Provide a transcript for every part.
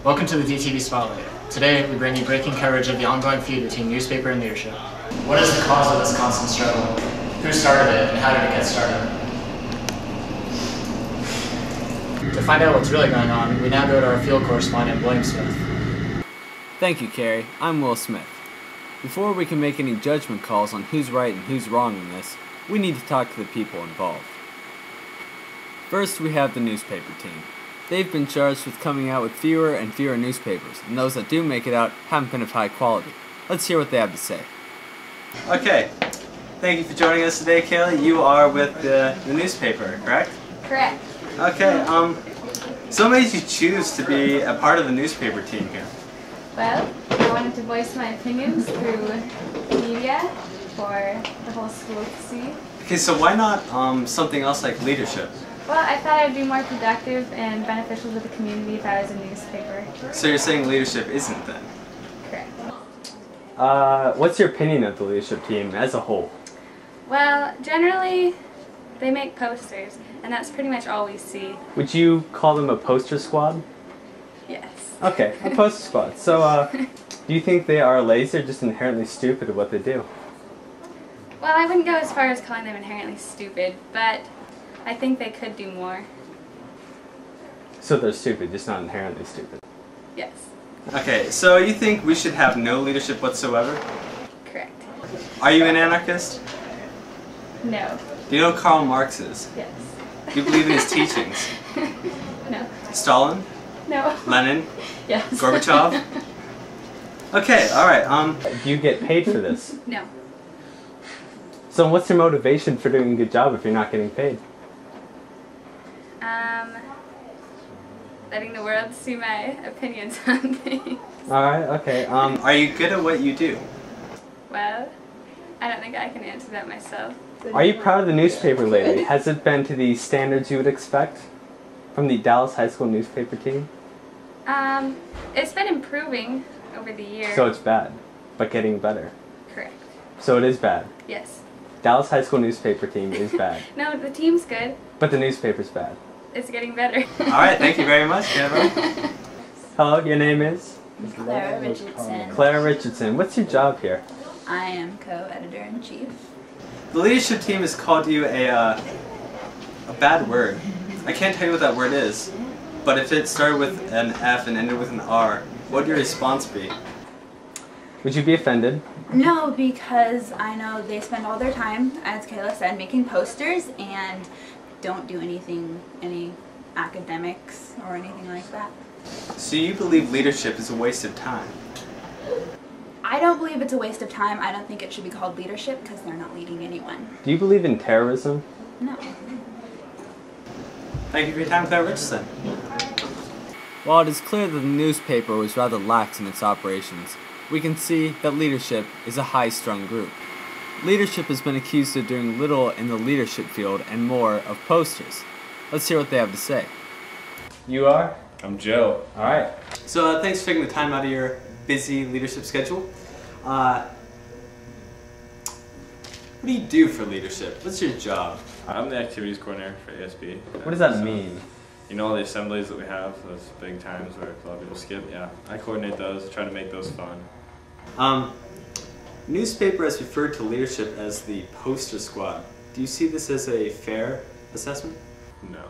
Welcome to the DTV Spotlight. Today, we bring you breaking coverage of the ongoing feud between newspaper and leadership. What is the cause of this constant struggle? Who started it, and how did it get started? To find out what's really going on, we now go to our field correspondent, William Smith. Thank you, Carrie. I'm Will Smith. Before we can make any judgment calls on who's right and who's wrong in this, we need to talk to the people involved. First, we have the newspaper team. They've been charged with coming out with fewer and fewer newspapers, and those that do make it out haven't been of high quality. Let's hear what they have to say. Okay, thank you for joining us today, Kaylee. You are with the newspaper, correct? Correct. Okay, so what made you choose to be a part of the newspaper team here? Well, I wanted to voice my opinions through media for the whole school to see. Okay, so why not something else like leadership? Well, I thought I'd be more productive and beneficial to the community if I was a newspaper. So you're saying leadership isn't then? Correct. What's your opinion of the leadership team as a whole? Well, generally, they make posters, and that's pretty much all we see. Would you call them a poster squad? Yes. Okay, a poster squad. So, do you think they are lazy or just inherently stupid at what they do? Well, I wouldn't go as far as calling them inherently stupid, but I think they could do more. So they're stupid, just not inherently stupid? Yes. Okay, so you think we should have no leadership whatsoever? Correct. Are you an anarchist? No. Do you know who Karl Marx is? Yes. Do you believe in his teachings? No. Stalin? No. Lenin? Yes. Gorbachev? Okay, alright, do you get paid for this? No. So what's your motivation for doing a good job if you're not getting paid? Letting the world see my opinions on things. Alright, okay, are you good at what you do? Well, I don't think I can answer that myself. Are you proud of the newspaper lately? Has it been to the standards you would expect from the Dallas High School newspaper team? It's been improving over the years. So it's bad, but getting better. Correct. So it is bad. Yes. Dallas High School newspaper team is bad. No, the team's good. But the newspaper's bad. It's getting better. Alright, thank you very much, Deborah. Hello, your name is? Clara Richardson. Clara Richardson. What's your job here? I am co-editor-in-chief. The leadership team has called you a bad word. I can't tell you what that word is, but if it started with an F and ended with an R, what would your response be? Would you be offended? No, because I know they spend all their time, as Kayla said, making posters and don't do any academics or anything like that. So you believe leadership is a waste of time? I don't believe it's a waste of time. I don't think it should be called leadership because they're not leading anyone. Do you believe in terrorism? No. Thank you for your time, Clara Richardson. While it is clear that the newspaper was rather lax in its operations, we can see that leadership is a high-strung group. Leadership has been accused of doing little in the leadership field and more of posters. Let's hear what they have to say. You are? I'm Joe. Alright. So thanks for taking the time out of your busy leadership schedule. What do you do for leadership? What's your job? I'm the activities coordinator for ASB. What does that mean? You know all the assemblies that we have, those big times where a lot of people skip? Yeah, I coordinate those, try to make those fun. Newspaper has referred to leadership as the poster squad. Do you see this as a fair assessment? No.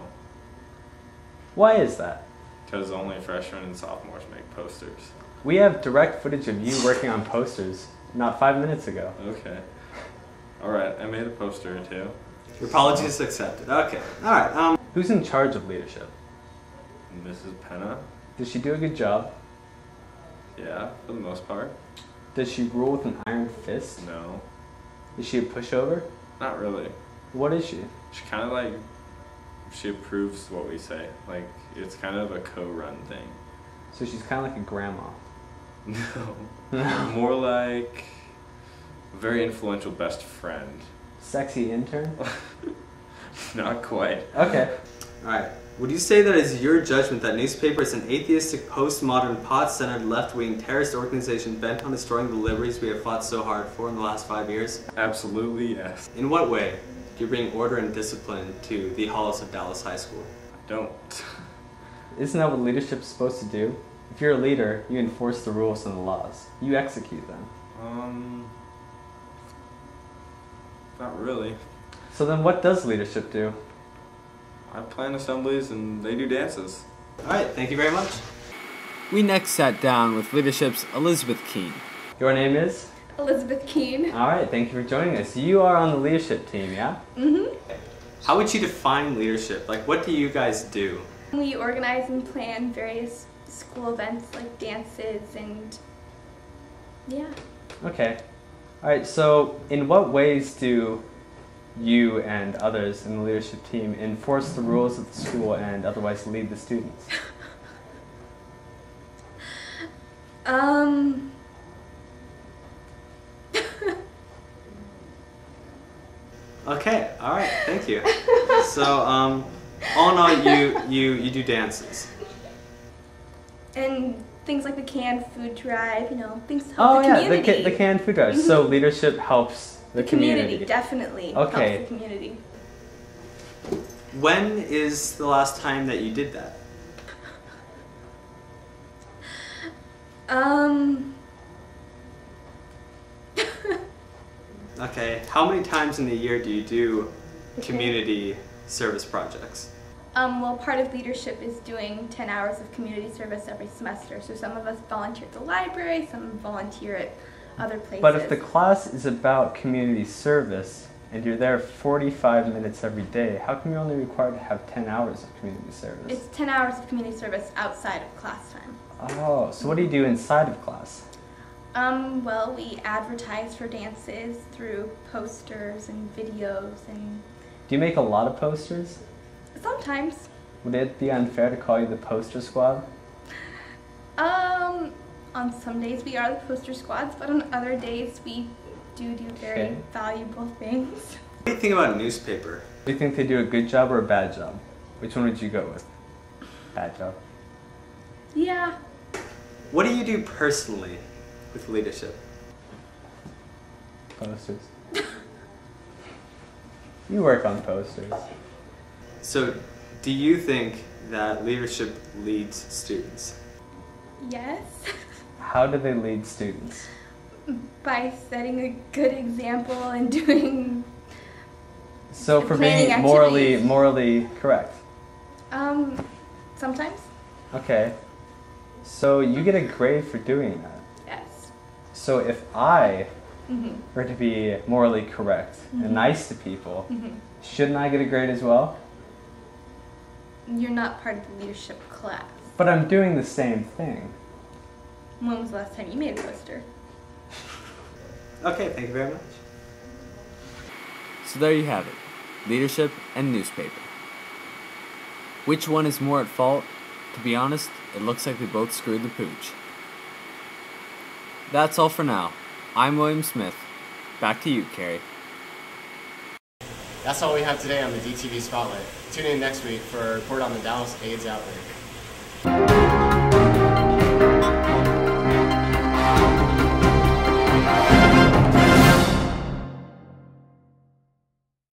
Why is that? Because only freshmen and sophomores make posters. We have direct footage of you working on posters not 5 minutes ago. Okay. Alright, I made a poster or two. Your apologies accepted. Okay. Alright, who's in charge of leadership? Mrs. Penna? Does she do a good job? Yeah, for the most part. Does she rule with an iron fist? No. Is she a pushover? Not really. What is she? She kind of like, she approves what we say. Like, it's kind of a co-run thing. So she's kind of like a grandma. No. More like a very influential best friend. Sexy intern? Not quite. Okay. Alright. Would you say that it's your judgment that newspaper is an atheistic, postmodern, pot-centered, left-wing terrorist organization bent on destroying the liberties we have fought so hard for in the last 5 years? Absolutely, yes. In what way do you bring order and discipline to the halls of Dallas High School? Don't. Isn't that what leadership is supposed to do? If you're a leader, you enforce the rules and the laws. You execute them. Not really. So then what does leadership do? I plan assemblies and they do dances. Alright, thank you very much. We next sat down with leadership's Elizabeth Keene. Your name is? Elizabeth Keene. Alright, thank you for joining us. You are on the leadership team, yeah? Mm-hmm. How would you define leadership? Like, what do you guys do? We organize and plan various school events like dances and yeah. Okay. Alright, so in what ways do you and others in the leadership team enforce the rules of the school and otherwise lead the students? Okay, alright, thank you. So, all in all, you do dances. And things like the canned food drive, you know, things to help Oh the yeah, community. the canned food drive. So leadership helps the community. Definitely Okay. helps the community. When is the last time that you did that? Okay, how many times in the year do you do community service projects? Well, part of leadership is doing 10 hours of community service every semester. So some of us volunteer at the library, some volunteer at other places. But if the class is about community service and you're there 45 minutes every day, how come you're only required to have 10 hours of community service? It's 10 hours of community service outside of class time. Oh, so what do you do inside of class? Well, we advertise for dances through posters and videos and Do you make a lot of posters? sometimes. Would it be unfair to call you the poster squad? On some days we are the poster squads, but on other days we do very Okay. valuable things. What do you think about a newspaper? Do you think they do a good job or a bad job? Which one would you go with? Bad job. Yeah. What do you do personally with leadership? Posters. You work on posters. So, do you think that leadership leads students? Yes. How do they lead students? By setting a good example and doing So for planning being activities. morally correct. Sometimes. Okay. So you get a grade for doing that. Yes. So if I Mhm. were to be morally correct and nice to people, Mhm. shouldn't I get a grade as well? You're not part of the leadership class. But I'm doing the same thing. When was the last time you made a poster? Okay, thank you very much. So there you have it, leadership and newspaper. Which one is more at fault? To be honest, it looks like they both screwed the pooch. That's all for now. I'm William Smith. Back to you, Carrie. That's all we have today on the DTV Spotlight. Tune in next week for a report on the Dallas AIDS outbreak.